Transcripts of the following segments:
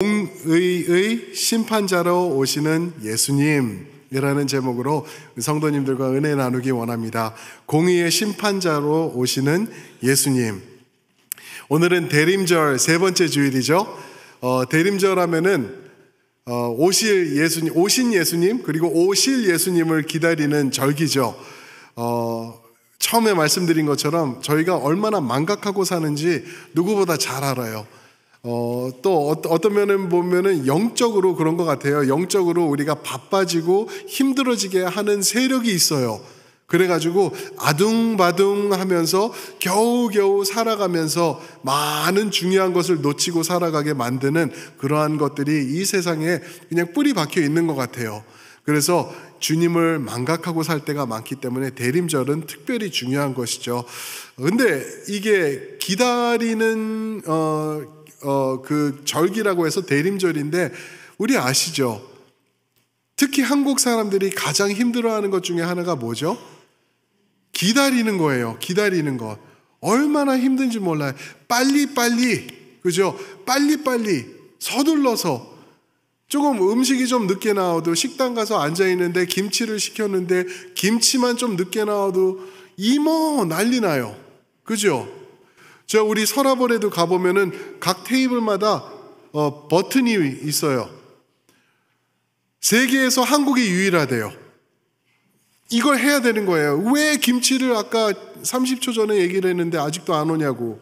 공의의 심판자로 오시는 예수님이라는 제목으로 성도님들과 은혜 나누기 원합니다. 공의의 심판자로 오시는 예수님. 오늘은 대림절 세 번째 주일이죠. 대림절 하면은 오신 예수님 그리고 오실 예수님을 기다리는 절기죠. 처음에 말씀드린 것처럼 저희가 얼마나 망각하고 사는지 누구보다 잘 알아요. 또 어떤 면은 보면은 영적으로 그런 것 같아요. 영적으로 우리가 바빠지고 힘들어지게 하는 세력이 있어요. 그래가지고 아둥바둥 하면서 겨우겨우 살아가면서 많은 중요한 것을 놓치고 살아가게 만드는 그러한 것들이 이 세상에 그냥 뿌리 박혀 있는 것 같아요. 그래서 주님을 망각하고 살 때가 많기 때문에 대림절은 특별히 중요한 것이죠. 근데 이게 기다리는 그 절기라고 해서 대림절인데 우리 아시죠? 특히 한국 사람들이 가장 힘들어하는 것 중에 하나가 뭐죠? 기다리는 거예요. 기다리는 것. 얼마나 힘든지 몰라요. 빨리빨리, 그죠? 빨리빨리 서둘러서 조금 음식이 좀 늦게 나와도 식당 가서 앉아있는데 김치를 시켰는데 김치만 좀 늦게 나와도 이모 난리 나요. 그죠? 우리 서라벌에도 가보면은 각 테이블마다 버튼이 있어요. 세계에서 한국이 유일하대요. 이걸 해야 되는 거예요. 왜 김치를 아까 30초 전에 얘기를 했는데 아직도 안 오냐고.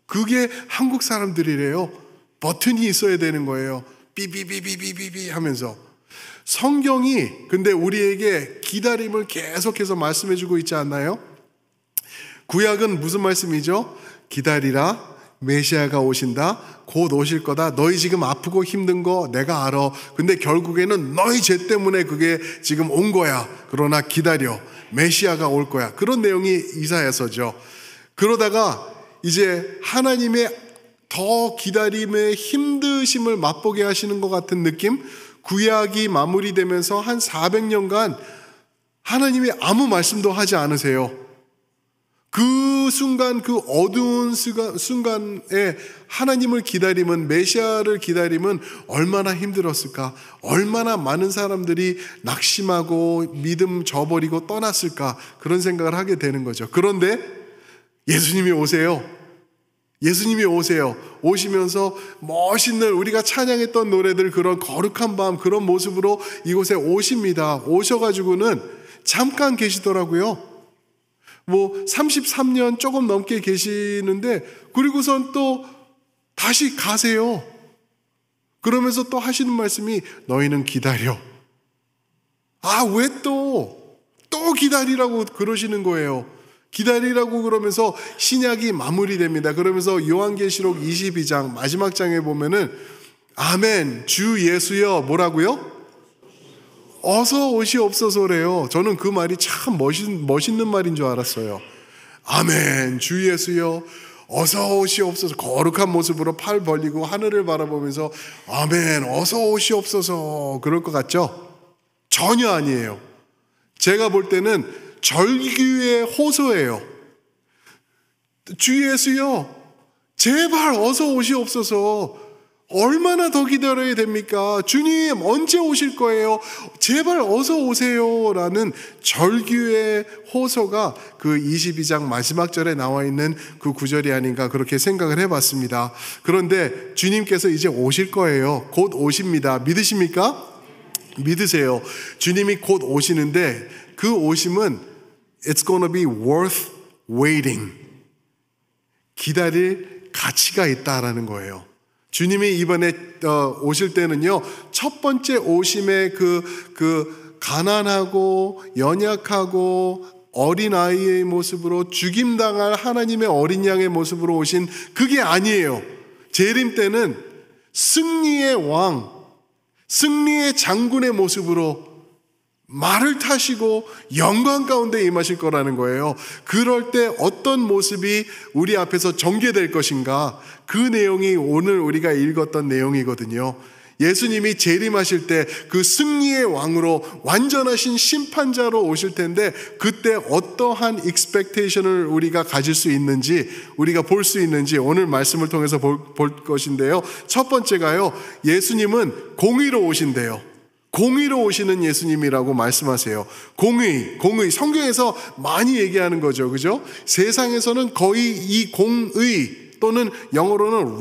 그게 한국 사람들이래요. 버튼이 있어야 되는 거예요. 삐삐삐삐삐삐 하면서. 성경이 근데 우리에게 기다림을 계속해서 말씀해주고 있지 않나요? 구약은 무슨 말씀이죠? 기다리라, 메시아가 오신다, 곧 오실 거다. 너희 지금 아프고 힘든 거 내가 알아. 근데 결국에는 너희 죄 때문에 그게 지금 온 거야. 그러나 기다려, 메시아가 올 거야. 그런 내용이 이사야서죠. 그러다가 이제 하나님의 더 기다림의 힘드심을 맛보게 하시는 것 같은 느낌? 구약이 마무리되면서 한 400년간 하나님이 아무 말씀도 하지 않으세요. 그 순간, 그 어두운 순간에 하나님을 기다림은, 메시아를 기다림은 얼마나 힘들었을까? 얼마나 많은 사람들이 낙심하고 믿음 저버리고 떠났을까? 그런 생각을 하게 되는 거죠. 그런데 예수님이 오세요. 예수님이 오세요. 오시면서 멋있는 우리가 찬양했던 노래들, 그런 거룩한 밤, 그런 모습으로 이곳에 오십니다. 오셔가지고는 잠깐 계시더라고요. 33년 조금 넘게 계시는데 그리고선 또 다시 가세요. 그러면서 또 하시는 말씀이 너희는 기다려. 왜 또 기다리라고 그러시는 거예요. 기다리라고 그러면서 신약이 마무리됩니다. 그러면서 요한계시록 22장 마지막 장에 보면은 아멘 주 예수여 뭐라고요? 어서 오시옵소서래요. 저는 그 말이 참 멋있는 말인 줄 알았어요. 아멘 주 예수여 어서 오시옵소서. 거룩한 모습으로 팔 벌리고 하늘을 바라보면서 아멘 어서 오시옵소서 그럴 것 같죠? 전혀 아니에요. 제가 볼 때는 절규의 호소예요. 주 예수여 제발 어서 오시옵소서. 얼마나 더 기다려야 됩니까? 주님 언제 오실 거예요? 제발 어서 오세요 라는 절규의 호소가 그 22장 마지막 절에 나와 있는 그 구절이 아닌가 그렇게 생각을 해봤습니다. 그런데 주님께서 이제 오실 거예요. 곧 오십니다. 믿으십니까? 믿으세요. 주님이 곧 오시는데 그 오심은 It's gonna be worth waiting. 기다릴 가치가 있다라는 거예요. 주님이 이번에 오실 때는요, 첫 번째 오심의 그 가난하고 연약하고 어린아이의 모습으로 죽임당할 하나님의 어린 양의 모습으로 오신 그게 아니에요. 재림 때는 승리의 왕, 승리의 장군의 모습으로 말을 타시고 영광 가운데 임하실 거라는 거예요. 그럴 때 어떤 모습이 우리 앞에서 전개될 것인가? 그 내용이 오늘 우리가 읽었던 내용이거든요. 예수님이 재림하실 때 그 승리의 왕으로 완전하신 심판자로 오실 텐데 그때 어떠한 익스펙테이션을 우리가 가질 수 있는지, 우리가 볼 수 있는지 오늘 말씀을 통해서 볼 것인데요. 첫 번째가요, 예수님은 공의로 오신대요. 공의로 오시는 예수님이라고 말씀하세요. 공의, 성경에서 많이 얘기하는 거죠. 그죠? 세상에서는 거의 이 공의 또는 영어로는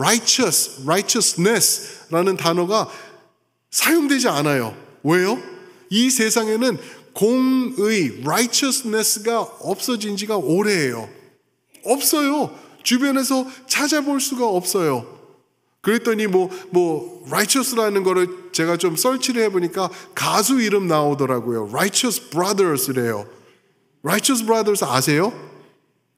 righteousness라는 단어가 사용되지 않아요. 왜요? 이 세상에는 공의, righteousness가 없어진 지가 오래예요. 없어요. 주변에서 찾아볼 수가 없어요. 그랬더니 righteous라는 거를 제가 좀 설치를 해보니까 가수 이름 나오더라고요. Righteous Brothers래요. Righteous Brothers 아세요?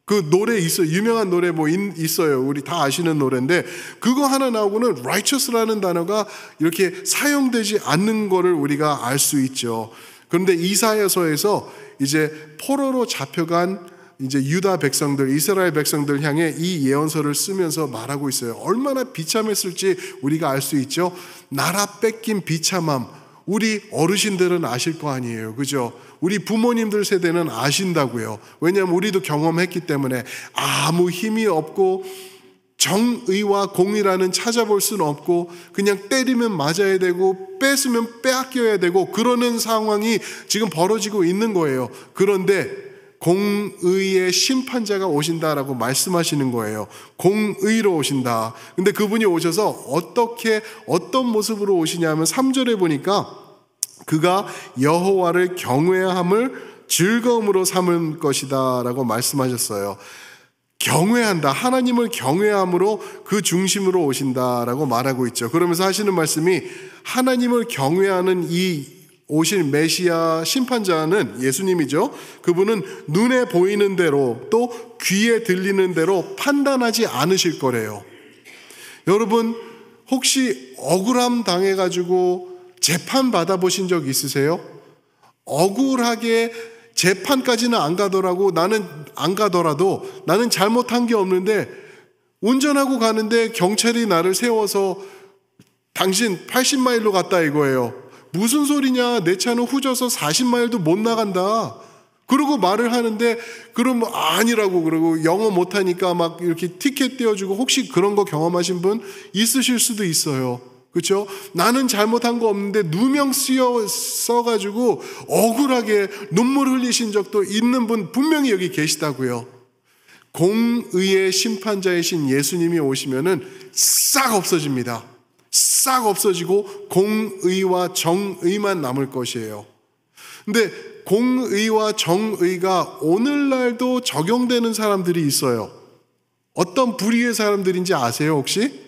그 노래 있어요. 유명한 노래 있어요. 우리 다 아시는 노래인데 그거 하나 나오고는 righteous라는 단어가 이렇게 사용되지 않는 거를 우리가 알 수 있죠. 그런데 이사야서에서 이제 포로로 잡혀간 이제 유다 백성들, 이스라엘 백성들 향해 이 예언서를 쓰면서 말하고 있어요. 얼마나 비참했을지 우리가 알 수 있죠. 나라 뺏긴 비참함, 우리 어르신들은 아실 거 아니에요. 그죠? 우리 부모님들 세대는 아신다고요. 왜냐하면 우리도 경험했기 때문에 아무 힘이 없고 정의와 공의라는 찾아볼 수는 없고 그냥 때리면 맞아야 되고 뺏으면 빼앗겨야 되고 그러는 상황이 지금 벌어지고 있는 거예요. 그런데 공의의 심판자가 오신다라고 말씀하시는 거예요. 공의로 오신다. 근데 그분이 오셔서 어떤 모습으로 오시냐면 3절에 보니까 그가 여호와를 경외함을 즐거움으로 삼을 것이다 라고 말씀하셨어요. 경외한다. 하나님을 경외함으로 그 중심으로 오신다라고 말하고 있죠. 그러면서 하시는 말씀이 하나님을 경외하는 이 오실 메시아 심판자는 예수님이죠. 그분은 눈에 보이는 대로 또 귀에 들리는 대로 판단하지 않으실 거래요. 여러분 혹시 억울함 당해가지고 재판 받아보신 적 있으세요? 억울하게 재판까지는 안 가더라도 나는 잘못한 게 없는데 운전하고 가는데 경찰이 나를 세워서 당신 80마일로 갔다 이거예요. 무슨 소리냐? 내 차는 후져서 40마일도 못 나간다. 그러고 말을 하는데 그럼 아니라고 그러고 영어 못하니까 막 이렇게 티켓 떼어주고 혹시 그런 거 경험하신 분 있으실 수도 있어요. 그렇죠? 나는 잘못한 거 없는데 누명 써가지고 억울하게 눈물 흘리신 적도 있는 분 분명히 여기 계시다고요. 공의의 심판자이신 예수님이 오시면은 싹 없어집니다. 싹 없어지고 공의와 정의만 남을 것이에요. 근데 공의와 정의가 오늘날도 적용되는 사람들이 있어요. 어떤 부류의 사람들인지 아세요 혹시?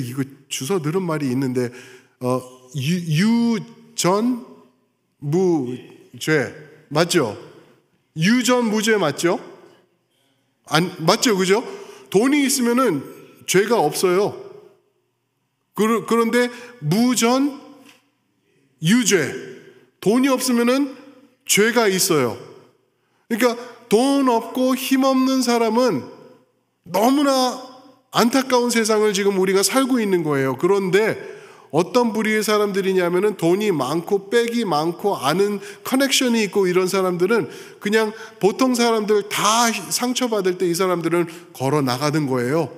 이거 주워 들은 말이 있는데 유전무죄 맞죠? 유전무죄 맞죠? 맞죠, 그죠? 돈이 있으면은 죄가 없어요. 그런데 무전 유죄, 돈이 없으면은 죄가 있어요. 그러니까 돈 없고 힘 없는 사람은 너무나 안타까운 세상을 지금 우리가 살고 있는 거예요. 그런데 어떤 부류의 사람들이냐면은 돈이 많고 빽이 많고 아는 커넥션이 있고 이런 사람들은 그냥 보통 사람들 다 상처받을 때 이 사람들은 걸어 나가는 거예요.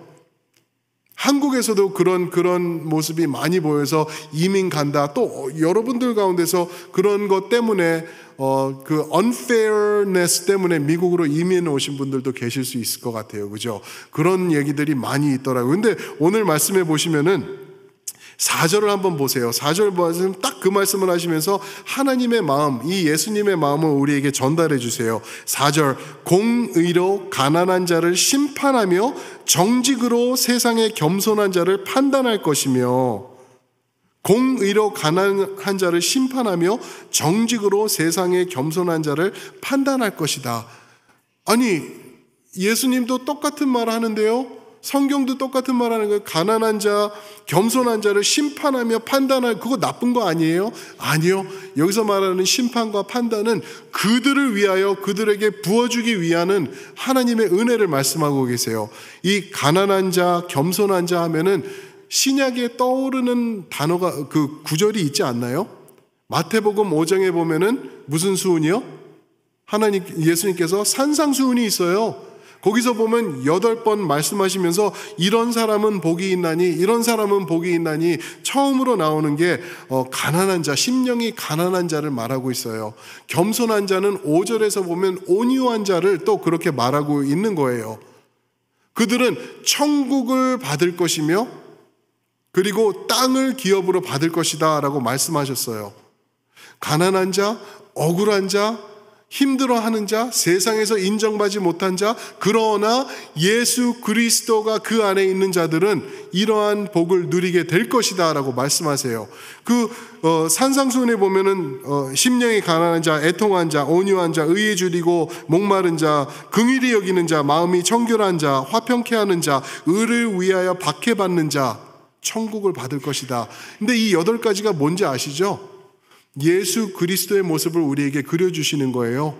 한국에서도 그런 모습이 많이 보여서 이민 간다. 또 여러분들 가운데서 그런 것 때문에 그 unfairness 때문에 미국으로 이민 오신 분들도 계실 수 있을 것 같아요. 그죠? 그런 얘기들이 많이 있더라고요. 근데 오늘 말씀해 보시면은 4절을 한번 보세요. 4절 말씀 딱 그 말씀을 하시면서 하나님의 마음, 이 예수님의 마음을 우리에게 전달해 주세요. 4절 공의로 가난한 자를 심판하며 정직으로 세상의 겸손한 자를 판단할 것이며 공의로 가난한 자를 심판하며 정직으로 세상의 겸손한 자를 판단할 것이다. 아니 예수님도 똑같은 말 하는데요. 성경도 똑같은 말하는 거예요. 가난한 자, 겸손한 자를 심판하며 판단할, 그거 나쁜 거 아니에요? 아니요. 여기서 말하는 심판과 판단은 그들을 위하여 그들에게 부어주기 위하는 하나님의 은혜를 말씀하고 계세요. 이 가난한 자, 겸손한 자 하면은 신약에 떠오르는 단어가, 그 구절이 있지 않나요? 마태복음 5장에 보면은 무슨 수훈이요? 예수님께서 산상수훈이 있어요. 거기서 보면 8번 말씀하시면서 이런 사람은 복이 있나니, 이런 사람은 복이 있나니, 처음으로 나오는 게 가난한 자, 심령이 가난한 자를 말하고 있어요. 겸손한 자는 5절에서 보면 온유한 자를 또 그렇게 말하고 있는 거예요. 그들은 천국을 받을 것이며 그리고 땅을 기업으로 받을 것이다 라고 말씀하셨어요. 가난한 자, 억울한 자, 힘들어하는 자, 세상에서 인정받지 못한 자, 그러나 예수 그리스도가 그 안에 있는 자들은 이러한 복을 누리게 될 것이다 라고 말씀하세요. 산상수훈에 보면은 심령이 가난한 자, 애통한 자, 온유한 자, 의에 줄이고 목마른 자, 긍휼히 여기는 자, 마음이 청결한 자, 화평케 하는 자, 의를 위하여 박해받는 자, 천국을 받을 것이다. 근데 이 8가지가 뭔지 아시죠? 예수 그리스도의 모습을 우리에게 그려주시는 거예요.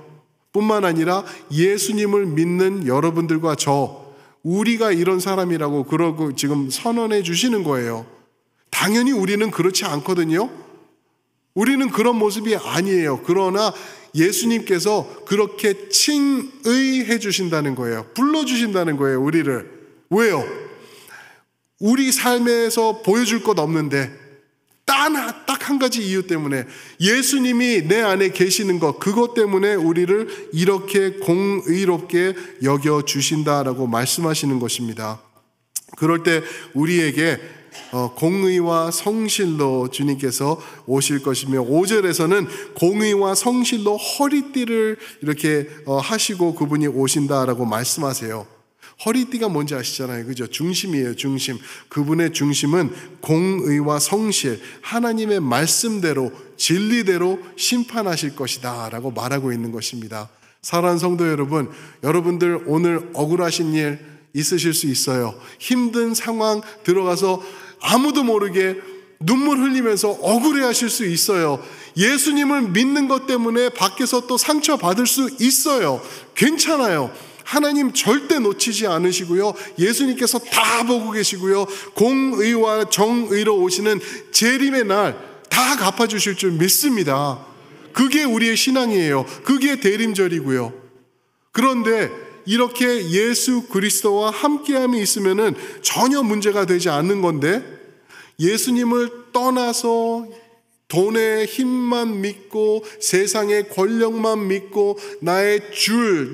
뿐만 아니라 예수님을 믿는 여러분들과 우리가 이런 사람이라고 그러고 지금 선언해 주시는 거예요. 당연히 우리는 그렇지 않거든요. 우리는 그런 모습이 아니에요. 그러나 예수님께서 그렇게 칭의해 주신다는 거예요. 불러주신다는 거예요, 우리를. 왜요? 우리 삶에서 보여줄 것 없는데 딱 한 가지 이유 때문에, 예수님이 내 안에 계시는 것, 그것 때문에 우리를 이렇게 공의롭게 여겨주신다라고 말씀하시는 것입니다. 그럴 때 우리에게 공의와 성실로 주님께서 오실 것이며, 5절에서는 공의와 성실로 허리띠를 이렇게 하시고 그분이 오신다라고 말씀하세요. 허리띠가 뭔지 아시잖아요. 그죠? 중심이에요, 중심. 그분의 중심은 공의와 성실, 하나님의 말씀대로, 진리대로 심판하실 것이다 라고 말하고 있는 것입니다. 사랑하는 성도 여러분, 여러분들 오늘 억울하신 일 있으실 수 있어요. 힘든 상황 들어가서 아무도 모르게 눈물 흘리면서 억울해 하실 수 있어요. 예수님을 믿는 것 때문에 밖에서 또 상처받을 수 있어요. 괜찮아요. 하나님 절대 놓치지 않으시고요. 예수님께서 다 보고 계시고요. 공의와 정의로 오시는 재림의 날 다 갚아주실 줄 믿습니다. 그게 우리의 신앙이에요. 그게 대림절이고요. 그런데 이렇게 예수 그리스도와 함께함이 있으면은 전혀 문제가 되지 않는 건데, 예수님을 떠나서 돈의 힘만 믿고 세상의 권력만 믿고 나의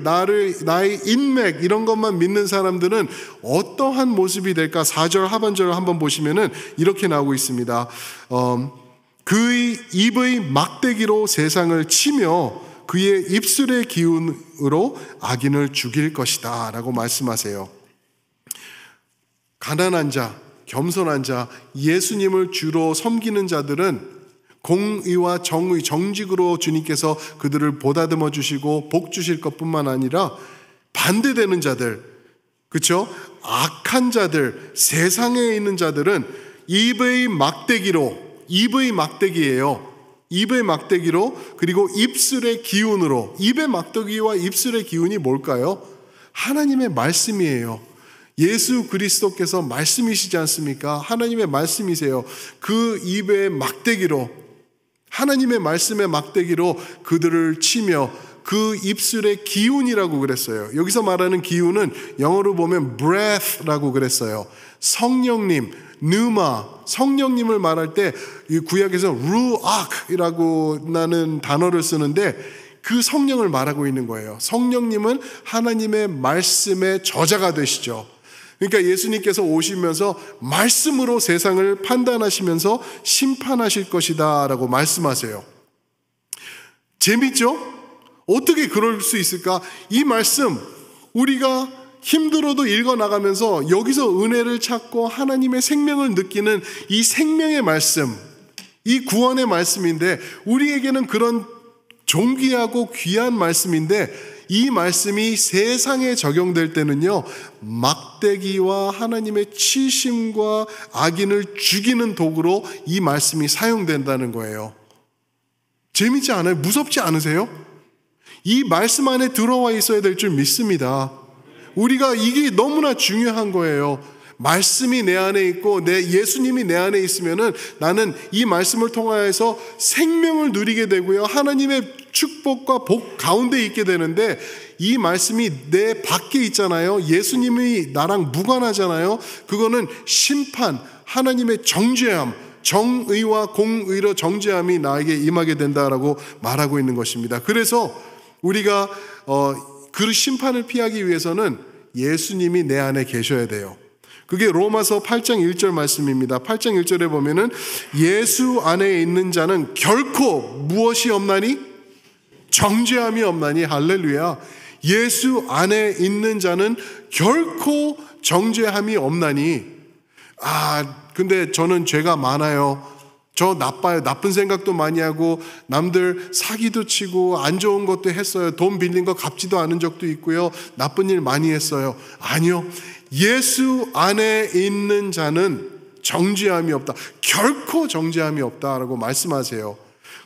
나의 인맥 이런 것만 믿는 사람들은 어떠한 모습이 될까? 4절 하반절을 한번 보시면은 이렇게 나오고 있습니다. 그의 입의 막대기로 세상을 치며 그의 입술의 기운으로 악인을 죽일 것이다 라고 말씀하세요. 가난한 자, 겸손한 자, 예수님을 주로 섬기는 자들은 공의와 정의, 정직으로 주님께서 그들을 보다듬어 주시고 복 주실 것뿐만 아니라, 반대되는 자들, 그렇죠? 악한 자들, 세상에 있는 자들은 입의 막대기예요. 입의 막대기로, 그리고 입술의 기운으로. 입의 막대기와 입술의 기운이 뭘까요? 하나님의 말씀이에요. 예수 그리스도께서 말씀이시지 않습니까? 하나님의 말씀이세요. 그 입의 막대기로, 하나님의 말씀의 막대기로 그들을 치며, 그 입술의 기운이라고 그랬어요. 여기서 말하는 기운은 영어로 보면 breath라고 그랬어요. 성령님, 누마, 성령님을 말할 때 이 구약에서 루악이라고 나는 단어를 쓰는데, 그 성령을 말하고 있는 거예요. 성령님은 하나님의 말씀의 저자가 되시죠. 그러니까 예수님께서 오시면서 말씀으로 세상을 판단하시면서 심판하실 것이다 라고 말씀하세요. 재밌죠? 어떻게 그럴 수 있을까? 이 말씀 우리가 힘들어도 읽어나가면서 여기서 은혜를 찾고 하나님의 생명을 느끼는 이 생명의 말씀, 이 구원의 말씀인데, 우리에게는 그런 존귀하고 귀한 말씀인데, 이 말씀이 세상에 적용될 때는요, 막대기와 하나님의 치심과 악인을 죽이는 도구로 이 말씀이 사용된다는 거예요. 재밌지 않아요? 무섭지 않으세요? 이 말씀 안에 들어와 있어야 될 줄 믿습니다. 우리가 이게 너무나 중요한 거예요. 말씀이 내 안에 있고 예수님이 내 안에 있으면은 나는 이 말씀을 통하여서 생명을 누리게 되고요, 하나님의 축복과 복 가운데 있게 되는데, 이 말씀이 내 밖에 있잖아요. 예수님이 나랑 무관하잖아요. 그거는 심판, 하나님의 정죄함, 정의와 공의로 정죄함이 나에게 임하게 된다라고 말하고 있는 것입니다. 그래서 우리가 그 심판을 피하기 위해서는 예수님이 내 안에 계셔야 돼요. 그게 로마서 8장 1절 말씀입니다. 8장 1절에 보면은 예수 안에 있는 자는 결코 무엇이 없나니? 정죄함이 없나니. 할렐루야. 예수 안에 있는 자는 결코 정죄함이 없나니. 근데 저는 죄가 많아요. 저 나빠요. 나쁜 생각도 많이 하고 남들 사기도 치고 안 좋은 것도 했어요. 돈 빌린 거 갚지도 않은 적도 있고요. 나쁜 일 많이 했어요. 아니요. 예수 안에 있는 자는 정죄함이 없다. 결코 정죄함이 없다라고 말씀하세요.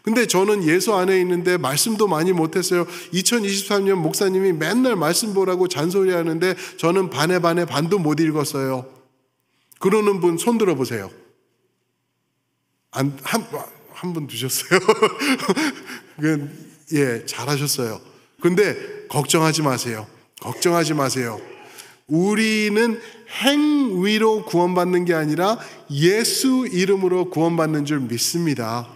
근데 저는 예수 안에 있는데 말씀도 많이 못했어요. 2023년 목사님이 맨날 말씀 보라고 잔소리하는데 저는 반도 못 읽었어요. 그러는 분 손 들어보세요. 한 분 두셨어요. 예, 잘하셨어요. 근데 걱정하지 마세요. 걱정하지 마세요. 우리는 행위로 구원받는 게 아니라 예수 이름으로 구원받는 줄 믿습니다.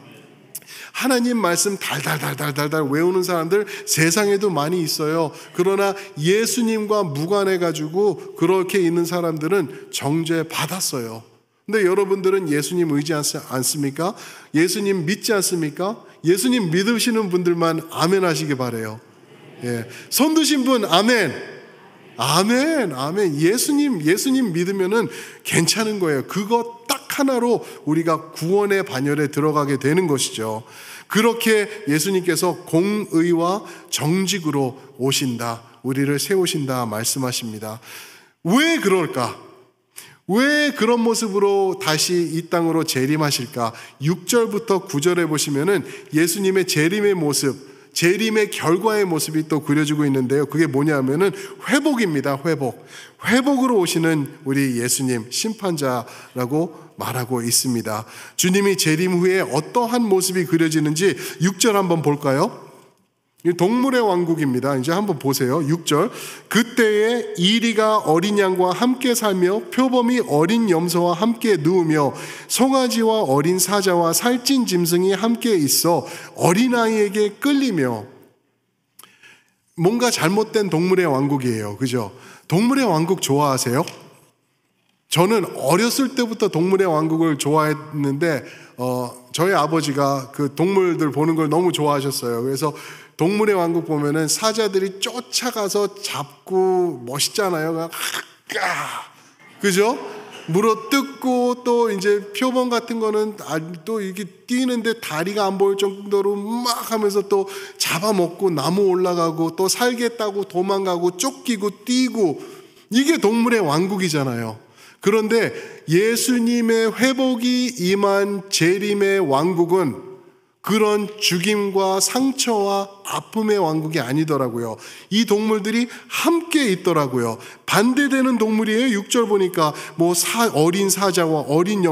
하나님 말씀 달달달달달달 외우는 사람들 세상에도 많이 있어요. 그러나 예수님과 무관해가지고 그렇게 있는 사람들은 정죄 받았어요. 근데 여러분들은 예수님 의지하지 않습니까? 예수님 믿지 않습니까? 예수님 믿으시는 분들만 아멘 하시기 바라요. 예. 손 드신 분 아멘. 아멘, 아멘. 예수님 믿으면은 괜찮은 거예요. 그거 딱 하나로 우리가 구원의 반열에 들어가게 되는 것이죠. 그렇게 예수님께서 공의와 정직으로 오신다, 우리를 세우신다 말씀하십니다. 왜 그럴까? 왜 그런 모습으로 다시 이 땅으로 재림하실까? 6절부터 9절에 보시면은 예수님의 재림의 모습, 재림의 결과의 모습이 또 그려지고 있는데요. 그게 뭐냐면은 회복입니다. 회복으로 오시는 우리 예수님, 심판자라고 말하고 있습니다. 주님이 재림 후에 어떠한 모습이 그려지는지 6절 한번 볼까요? 동물의 왕국입니다. 이제 한번 보세요. 6절. 그때에 이리가 어린 양과 함께 살며 표범이 어린 염소와 함께 누우며 송아지와 어린 사자와 살찐 짐승이 함께 있어 어린아이에게 끌리며. 뭔가 잘못된 동물의 왕국이에요. 그죠? 동물의 왕국 좋아하세요? 저는 어렸을 때부터 동물의 왕국을 좋아했는데 저희 아버지가 그 동물들 보는 걸 너무 좋아하셨어요. 그래서 동물의 왕국 보면은 사자들이 쫓아가서 잡고 멋있잖아요. 그죠? 물어 뜯고 또 이제 표범 같은 거는 또 이렇게 뛰는데 다리가 안 보일 정도로 막 하면서 또 잡아먹고 나무 올라가고 또 살겠다고 도망가고 쫓기고 뛰고, 이게 동물의 왕국이잖아요. 그런데 예수님의 회복이 임한 재림의 왕국은 그런 죽임과 상처와 아픔의 왕국이 아니더라고요. 이 동물들이 함께 있더라고요. 반대되는 동물이에요. 6절 보니까 뭐 어린 사자와 어린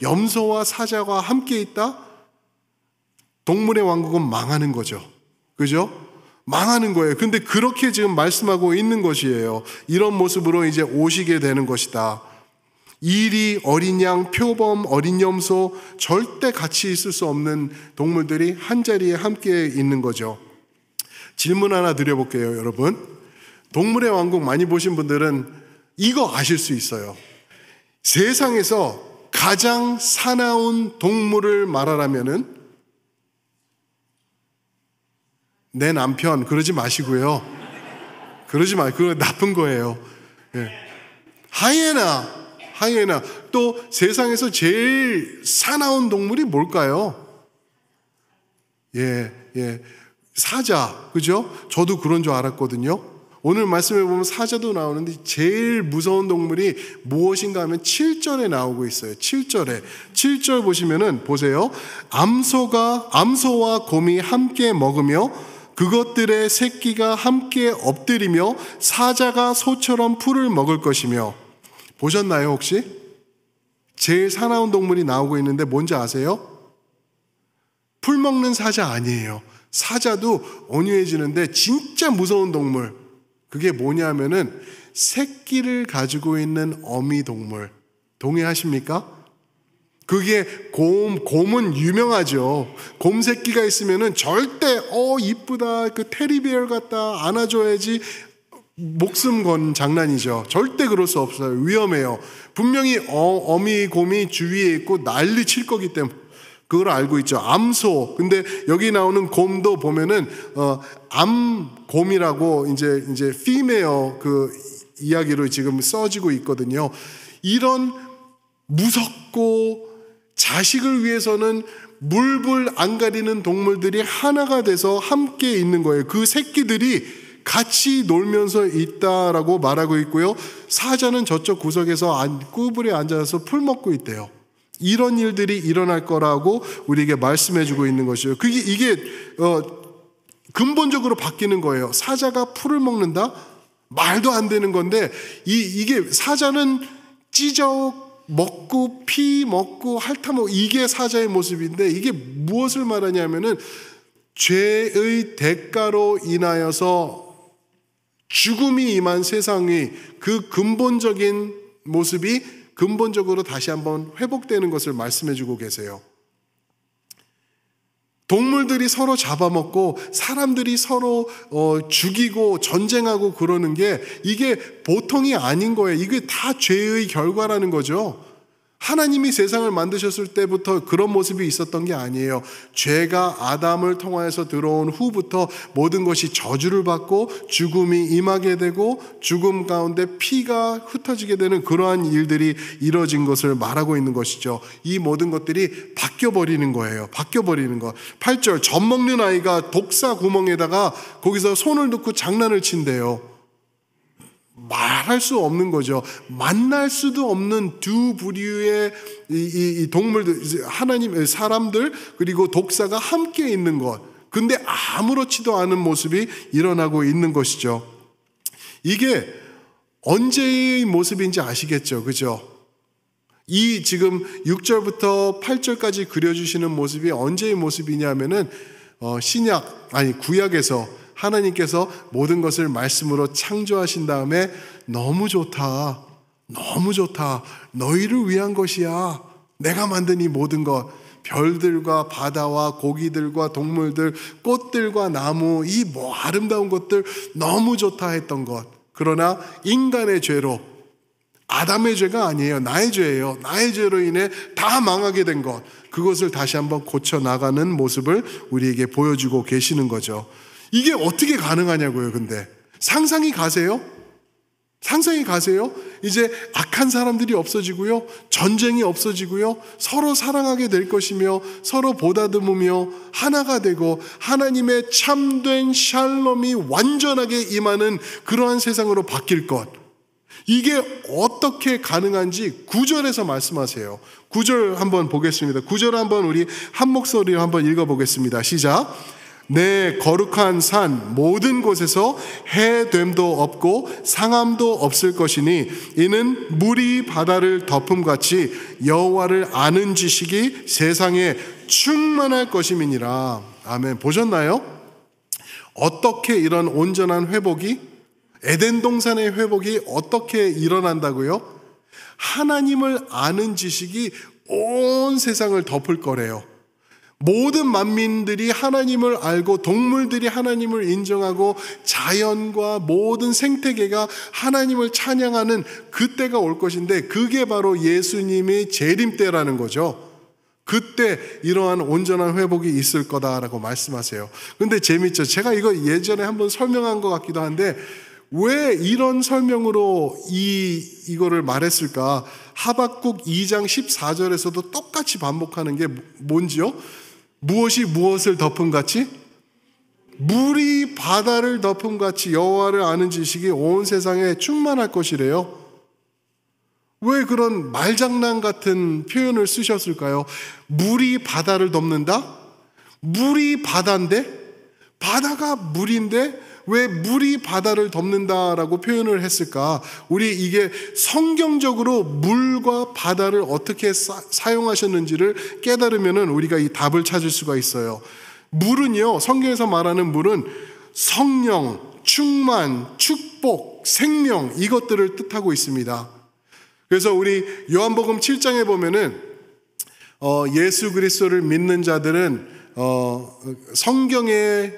염소와 사자가 함께 있다? 동물의 왕국은 망하는 거죠. 그죠? 망하는 거예요. 근데 그렇게 지금 말씀하고 있는 것이에요. 이런 모습으로 이제 오시게 되는 것이다. 이리, 어린 양, 표범, 어린 염소, 절대 같이 있을 수 없는 동물들이 한 자리에 함께 있는 거죠. 질문 하나 드려볼게요, 여러분. 동물의 왕국 많이 보신 분들은 이거 아실 수 있어요. 세상에서 가장 사나운 동물을 말하라면은, 내 남편 그러지 마시고요. 그러지 마. 그거 나쁜 거예요. 네. 하이에나. 또 세상에서 제일 사나운 동물이 뭘까요? 예. 사자, 그죠? 저도 그런 줄 알았거든요. 오늘 말씀에 보면 사자도 나오는데 제일 무서운 동물이 무엇인가 하면 7절에 나오고 있어요. 7절에. 7절 보시면은 보세요. 암소와 곰이 함께 먹으며 그것들의 새끼가 함께 엎드리며 사자가 소처럼 풀을 먹을 것이며. 보셨나요, 혹시? 제일 사나운 동물이 나오고 있는데 뭔지 아세요? 풀 먹는 사자 아니에요. 사자도 온유해지는데 진짜 무서운 동물. 그게 뭐냐면은 새끼를 가지고 있는 어미 동물. 동의하십니까? 그게 곰은 유명하죠. 곰 새끼가 있으면은 절대 이쁘다, 그 테리베어 같다, 안아줘야지, 목숨 건 장난이죠. 절대 그럴 수 없어요. 위험해요. 분명히 어미 곰이 주위에 있고 난리 칠 거기 때문에 그걸 알고 있죠. 암소. 근데 여기 나오는 곰도 보면은 암곰이라고 이제 female 그 이야기로 지금 써지고 있거든요. 이런 무섭고 자식을 위해서는 물불 안 가리는 동물들이 하나가 돼서 함께 있는 거예요. 그 새끼들이 같이 놀면서 있다라고 말하고 있고요. 사자는 저쪽 구석에서 꾸불에 앉아서 풀 먹고 있대요. 이런 일들이 일어날 거라고 우리에게 말씀해 주고 있는 것이에요. 이게 근본적으로 바뀌는 거예요. 사자가 풀을 먹는다? 말도 안 되는 건데 이게 사자는 찢어 먹고 피 먹고 핥아먹고 이게 사자의 모습인데 이게 무엇을 말하냐면은 죄의 대가로 인하여서 죽음이 임한 세상이 그 근본적인 모습이 근본적으로 다시 한번 회복되는 것을 말씀해 주고 계세요. 동물들이 서로 잡아먹고 사람들이 서로 죽이고 전쟁하고 그러는 게 이게 보통이 아닌 거예요. 이게 다 죄의 결과라는 거죠. 하나님이 세상을 만드셨을 때부터 그런 모습이 있었던 게 아니에요. 죄가 아담을 통하여서 들어온 후부터 모든 것이 저주를 받고 죽음이 임하게 되고 죽음 가운데 피가 흩어지게 되는 그러한 일들이 이뤄진 것을 말하고 있는 것이죠. 이 모든 것들이 바뀌어버리는 거예요. 바뀌어버리는 것. 8절 젖 먹는 아이가 독사 구멍에다가 거기서 손을 넣고 장난을 친대요. 말할 수 없는 거죠. 만날 수도 없는 두 부류의 이 동물들, 하나님, 사람들, 그리고 독사가 함께 있는 것. 근데 아무렇지도 않은 모습이 일어나고 있는 것이죠. 이게 언제의 모습인지 아시겠죠? 그죠? 이 지금 6절부터 8절까지 그려주시는 모습이 언제의 모습이냐면은 구약에서 하나님께서 모든 것을 말씀으로 창조하신 다음에 너무 좋다. 너무 좋다. 너희를 위한 것이야. 내가 만든 이 모든 것. 별들과 바다와 고기들과 동물들, 꽃들과 나무, 이 아름다운 것들 너무 좋다 했던 것. 그러나 인간의 죄로, 아담의 죄가 아니에요. 나의 죄예요. 나의 죄로 인해 다 망하게 된 것. 그것을 다시 한번 고쳐나가는 모습을 우리에게 보여주고 계시는 거죠. 이게 어떻게 가능하냐고요, 근데. 상상이 가세요? 상상이 가세요? 이제 악한 사람들이 없어지고요. 전쟁이 없어지고요. 서로 사랑하게 될 것이며 서로 보다듬으며 하나가 되고 하나님의 참된 샬롬이 완전하게 임하는 그러한 세상으로 바뀔 것. 이게 어떻게 가능한지 9절에서 말씀하세요. 9절 한번 보겠습니다. 9절 한번 우리 한 목소리로 한번 읽어보겠습니다. 시작. 내 거룩한 산 모든 곳에서 해됨도 없고 상함도 없을 것이니 이는 물이 바다를 덮음같이 여호와를 아는 지식이 세상에 충만할 것임이니라. 아멘. 보셨나요? 어떻게 이런 온전한 회복이, 에덴 동산의 회복이 어떻게 일어난다고요? 하나님을 아는 지식이 온 세상을 덮을 거래요. 모든 만민들이 하나님을 알고 동물들이 하나님을 인정하고 자연과 모든 생태계가 하나님을 찬양하는 그때가 올 것인데 그게 바로 예수님의 재림 때라는 거죠. 그때 이러한 온전한 회복이 있을 거다라고 말씀하세요. 근데 재밌죠? 제가 이거 예전에 한번 설명한 것 같기도 한데 왜 이런 설명으로 이거를 말했을까? 하박국 2장 14절에서도 똑같이 반복하는 게 뭔지요? 무엇이 무엇을 덮음같이? 물이 바다를 덮음 같이 여호와를 아는 지식이 온 세상에 충만할 것이래요. 왜 그런 말장난 같은 표현을 쓰셨을까요? 물이 바다를 덮는다? 물이 바다인데? 바다가 물인데 왜 물이 바다를 덮는다라고 표현을 했을까? 우리 이게 성경적으로 물과 바다를 어떻게 사용하셨는지를 깨달으면 우리가 이 답을 찾을 수가 있어요. 물은요, 성경에서 말하는 물은 성령, 충만, 축복, 생명, 이것들을 뜻하고 있습니다. 그래서 우리 요한복음 7장에 보면은 예수 그리스도를 믿는 자들은 성경에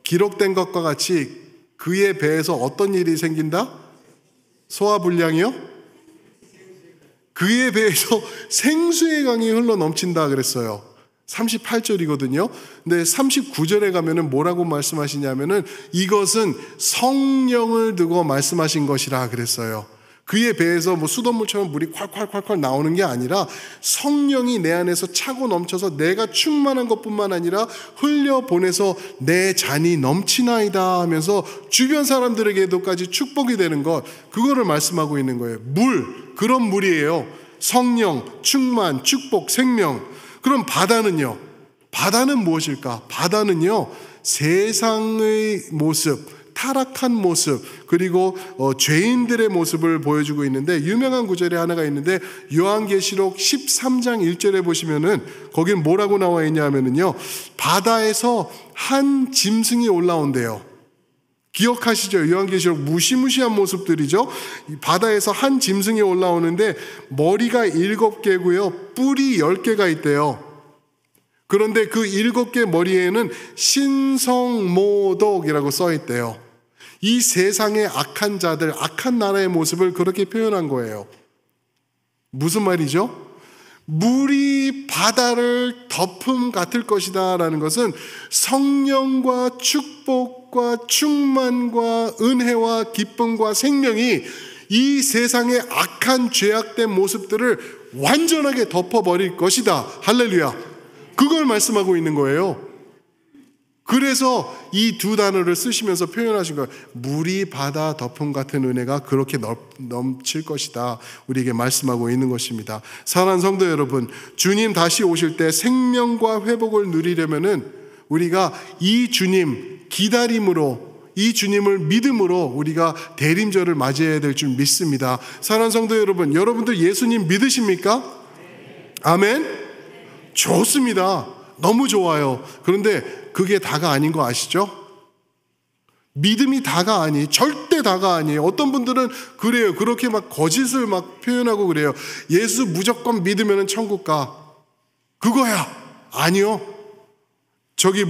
기록된 것과 같이 그의 배에서 어떤 일이 생긴다? 소화불량이요? 그의 배에서 생수의 강이 흘러 넘친다 그랬어요. 38절이거든요. 근데 39절에 가면은 뭐라고 말씀하시냐면은 이것은 성령을 두고 말씀하신 것이라 그랬어요. 그의 배에서 뭐 수돗물처럼 물이 콸콸콸콸 나오는 게 아니라 성령이 내 안에서 차고 넘쳐서 내가 충만한 것뿐만 아니라 흘려보내서 내 잔이 넘치나이다 하면서 주변 사람들에게도까지 축복이 되는 것, 그거를 말씀하고 있는 거예요. 물, 그런 물이에요. 성령, 충만, 축복, 생명. 그럼 바다는요? 바다는 무엇일까? 바다는요, 세상의 모습, 타락한 모습, 그리고 죄인들의 모습을 보여주고 있는데, 유명한 구절이 하나가 있는데 요한계시록 13장 1절에 보시면은 거긴 뭐라고 나와 있냐면은요, 바다에서 한 짐승이 올라온대요. 기억하시죠? 요한계시록 무시무시한 모습들이죠. 바다에서 한 짐승이 올라오는데 머리가 7개고요 뿔이 10개가 있대요. 그런데 그 7개 머리에는 신성모독이라고 써 있대요. 이 세상의 악한 자들, 악한 나라의 모습을 그렇게 표현한 거예요. 무슨 말이죠? 물이 바다를 덮음 같을 것이다 라는 것은 성령과 축복과 충만과 은혜와 기쁨과 생명이 이 세상의 악한 죄악된 모습들을 완전하게 덮어버릴 것이다. 할렐루야. 그걸 말씀하고 있는 거예요. 그래서 이 두 단어를 쓰시면서 표현하신 거예요. 물이 바다 덮음 같은 은혜가 그렇게 넘칠 것이다. 우리에게 말씀하고 있는 것입니다. 사랑하는 성도 여러분, 주님 다시 오실 때 생명과 회복을 누리려면은 우리가 이 주님 기다림으로, 이 주님을 믿음으로 우리가 대림절을 맞이해야 될 줄 믿습니다. 사랑하는 성도 여러분, 여러분들 예수님 믿으십니까? 아멘? 좋습니다. 너무 좋아요. 그런데 그게 다가 아닌 거 아시죠? 믿음이 다가 절대 다가 아니에요. 어떤 분들은 그래요. 그렇게 막 거짓을 막 표현하고 그래요. 예수 무조건 믿으면 천국 가. 그거야. 아니요. 저기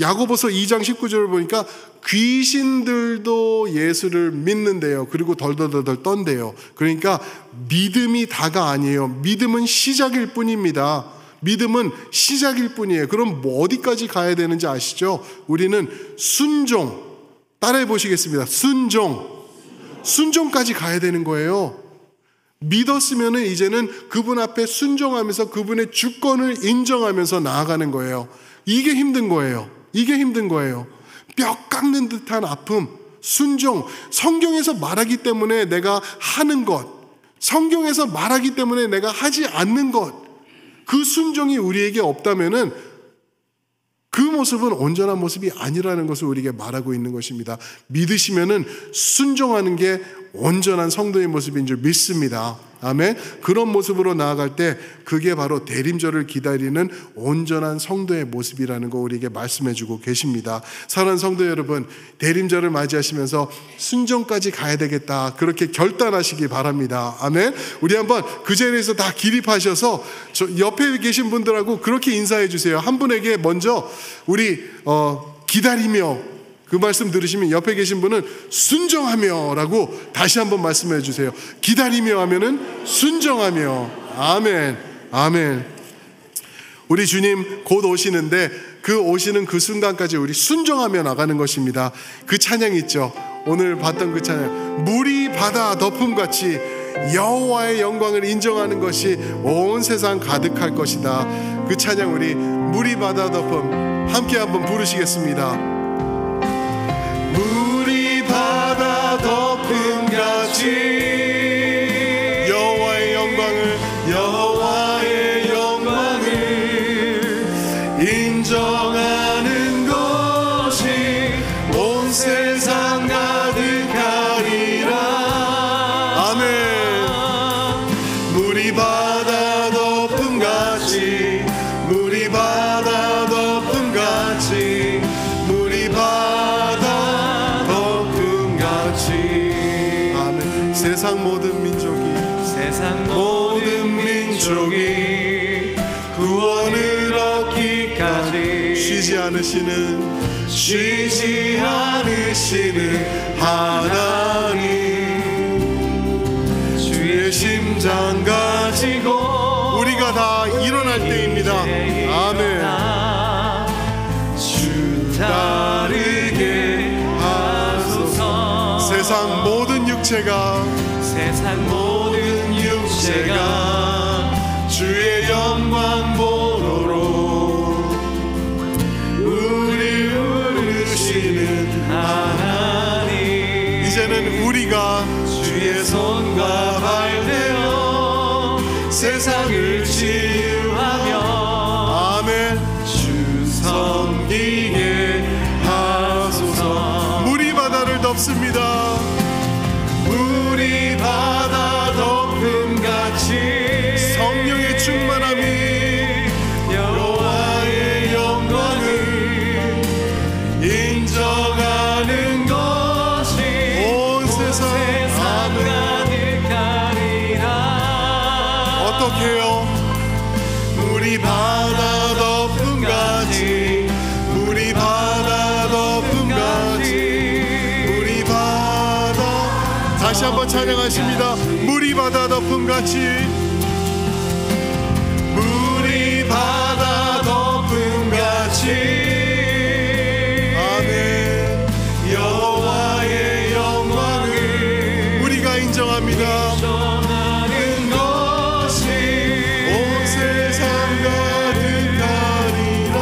야고보서 2장 19절을 보니까 귀신들도 예수를 믿는데요. 그리고 덜덜덜 떤대요. 그러니까 믿음이 다가 아니에요. 믿음은 시작일 뿐입니다. 믿음은 시작일 뿐이에요. 그럼 뭐 어디까지 가야 되는지 아시죠? 우리는 순종, 따라해 보시겠습니다. 순종까지 가야 되는 거예요. 믿었으면 이제는 그분 앞에 순종하면서 그분의 주권을 인정하면서 나아가는 거예요. 이게 힘든 거예요. 뼈 깎는 듯한 아픔, 순종. 성경에서 말하기 때문에 내가 하는 것, 성경에서 말하기 때문에 내가 하지 않는 것, 그 순종이 우리에게 없다면은 그 모습은 온전한 모습이 아니라는 것을 우리에게 말하고 있는 것입니다. 믿으시면은 순종하는 게 온전한 성도의 모습인 줄 믿습니다. 아멘. 그런 모습으로 나아갈 때 그게 바로 대림절을 기다리는 온전한 성도의 모습이라는 거 우리에게 말씀해 주고 계십니다. 사랑하는 성도 여러분, 대림절을 맞이하시면서 순종까지 가야 되겠다, 그렇게 결단하시기 바랍니다. 아멘. 우리 한번 그 자리에서 다 기립하셔서 저 옆에 계신 분들하고 그렇게 인사해 주세요. 한 분에게 먼저 우리 기다리며, 그 말씀 들으시면 옆에 계신 분은 순종하며 라고 다시 한번 말씀해 주세요. 기다리며 하면은 순종하며. 아멘. 아멘. 우리 주님 곧 오시는데 그 오시는 그 순간까지 우리 순종하며 나가는 것입니다. 그 찬양 있죠. 오늘 봤던 그 찬양, 물이 바다 덮음같이 여호와의 영광을 인정하는 것이 온 세상 가득할 것이다. 그 찬양, 우리 물이 바다 덮음 함께 한번 부르시겠습니다. 물이 바다 덮음같이 여호와의 영광을 인정하는 것이 온 세상 가득하리라. 아멘. 물이 바다 덮음같이 물이 바다 덮음같이 물이 바다 덮음같이. 아멘. 세상 모든 민족이 구원을 얻기까지 쉬지 않으시는 하나님, 주의 심장 가지고 우리가 다 일어날 때입니다. 아멘. 주 따르게 하소서. 세상 모든 육체가 주의 영광 보도록 우리 부르시는 하나님, 이제는 우리가 주의 손과 발 되어 세상을 치유하며 아멘 주 섬기게 하소서. 물이 바다를 덮습니다. 물이 바다 덮음같이 성령의 충만함이 여호와의 영광을 인정하는 것이 온 세상 가득하리라. 어떻게 해요? 물이 바다 덮음같이 물이 바다 덮음같이 물이 바다. 다시 한번 찬양하십니다. 물이 바다 덮음같이 물이 바다 덮음같이. 아멘. 여호와의 영광을 우리가 인정합니다. 인정하는 것이 온 세상 가득하리라.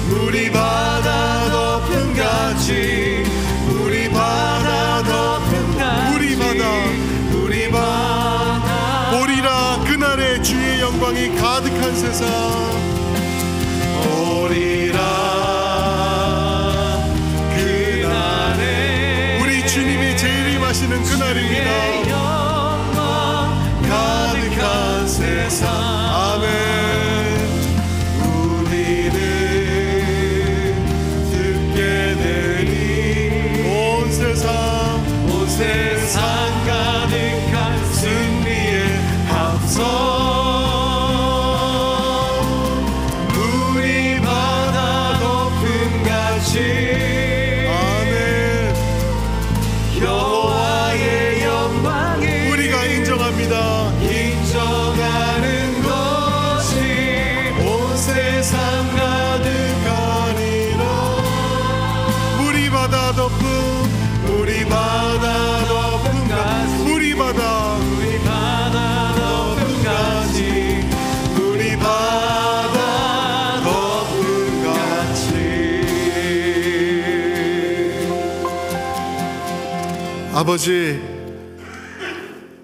물이 바다 덮음같이 물이 바다 덮음같이 물이 바다 오리라. 그날에 주의 영광이 가득한 세상 오리라. 그날에 우리 주님이 재림하시는 그날입니다. 가득한 세상 아멘. 우리는 듣게 되니 온 세상 가득한 승리의 합성. 물이 바다 덮음같이 아멘. 여호와의 영광을 우리가 인정합니다. 인정하는 것이 온 세상 가득하리라. 물이 바다 덮음 물이 바다 덮음같이 물이 바다 덮음같이 물이 바다 덮음같이. 아버지,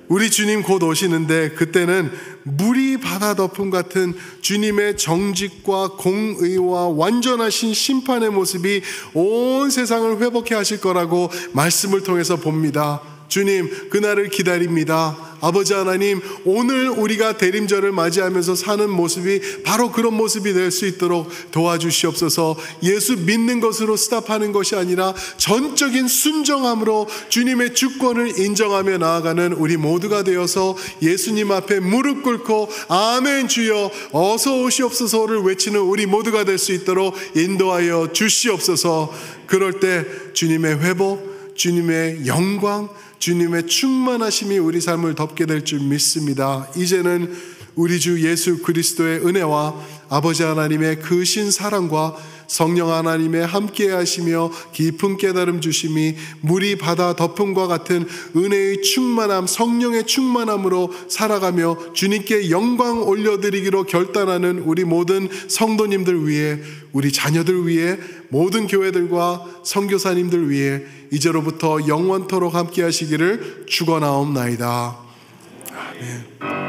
우리 주님 곧 오시는데 그때는 물이 바다 덮음 같은 주님의 정직과 공의와 완전하신 심판의 모습이 온 세상을 회복해 하실 거라고 말씀을 통해서 봅니다. 주님, 그날을 기다립니다. 아버지 하나님, 오늘 우리가 대림절을 맞이하면서 사는 모습이 바로 그런 모습이 될 수 있도록 도와주시옵소서. 예수 믿는 것으로 스탑하는 것이 아니라 전적인 순종함으로 주님의 주권을 인정하며 나아가는 우리 모두가 되어서 예수님 앞에 무릎 꿇고 아멘 주여 어서 오시옵소서를 외치는 우리 모두가 될 수 있도록 인도하여 주시옵소서. 그럴 때 주님의 회복, 주님의 영광, 주님의 충만하심이 우리 삶을 덮게 될 줄 믿습니다. 이제는 우리 주 예수 그리스도의 은혜와 아버지 하나님의 크신 사랑과 성령 하나님의 함께 하시며 깊은 깨달음 주심이 물이 바다 덮음과 같은 은혜의 충만함, 성령의 충만함으로 살아가며 주님께 영광 올려드리기로 결단하는 우리 모든 성도님들 위해, 우리 자녀들 위해, 모든 교회들과 선교사님들 위해 이제로부터 영원토록 함께 하시기를 축원하옵나이다. 아멘.